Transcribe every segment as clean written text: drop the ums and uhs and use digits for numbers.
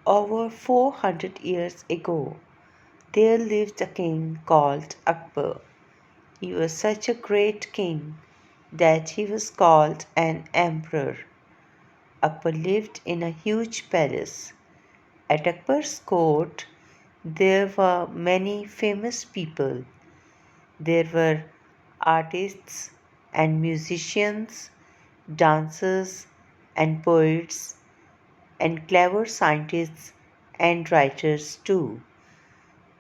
Over 400 years ago, there lived a king called Akbar. He was such a great king that he was called an emperor. Akbar lived in a huge palace. At Akbar's court, there were many famous people. There were artists and musicians, dancers and poets, and clever scientists and writers too.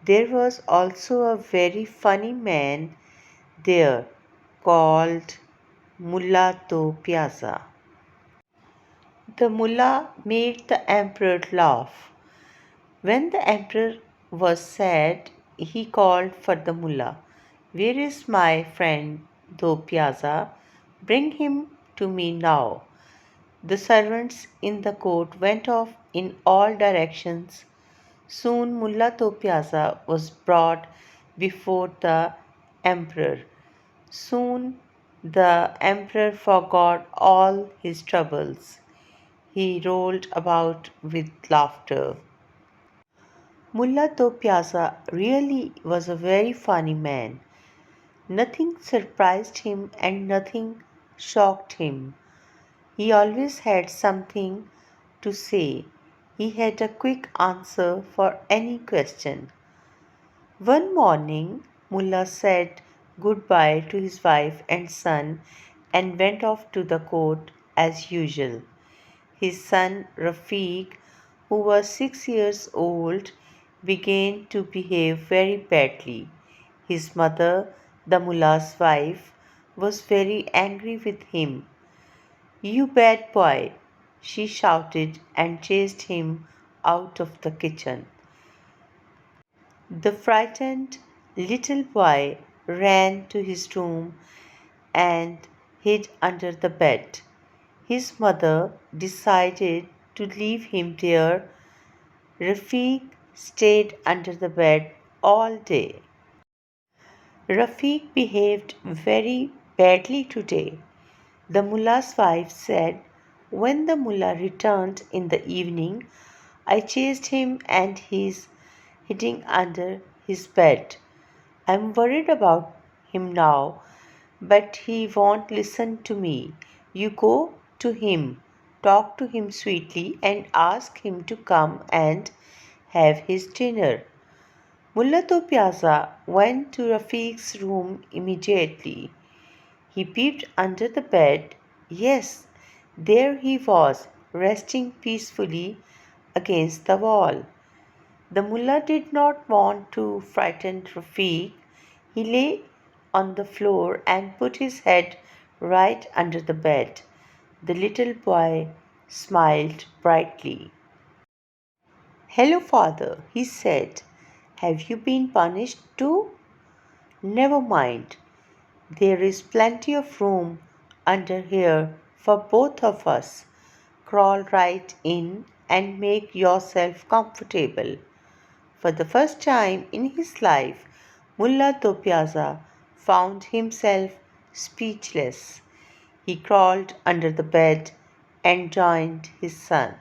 There was also a very funny man there called Mulla Do Piyaza. The mullah made the emperor laugh. When the emperor was sad, he called for the mullah. Where is my friend Do Piyaza? Bring him to me now. The servants in the court went off in all directions. Soon Mulla Do Piyaza was brought before the emperor. Soon the emperor forgot all his troubles. He rolled about with laughter. Mulla Do Piyaza really was a very funny man. Nothing surprised him and nothing shocked him. He always had something to say. He had a quick answer for any question. One morning, Mullah said goodbye to his wife and son and went off to the court as usual. His son Rafiq, who was 6 years old, began to behave very badly. His mother, the mullah's wife, was very angry with him. You bad boy, she shouted and chased him out of the kitchen. The frightened little boy ran to his room and hid under the bed. His mother decided to leave him there. Rafiq stayed under the bed all day. Rafiq behaved very badly today, the mullah's wife said. When the mullah returned in the evening, I chased him and he's hiding under his bed. I'm worried about him now, but he won't listen to me. You go to him, talk to him sweetly, and ask him to come and have his dinner. Mulla Do Piyaza went to Rafiq's room immediately. He peeped under the bed. Yes, there he was, resting peacefully against the wall. The mullah did not want to frighten Rafiq. He lay on the floor and put his head right under the bed. The little boy smiled brightly. Hello, father, he said. Have you been punished too? Never mind. There is plenty of room under here for both of us. Crawl right in and make yourself comfortable. For the first time in his life, Mulla Do Piyaza found himself speechless. He crawled under the bed and joined his son.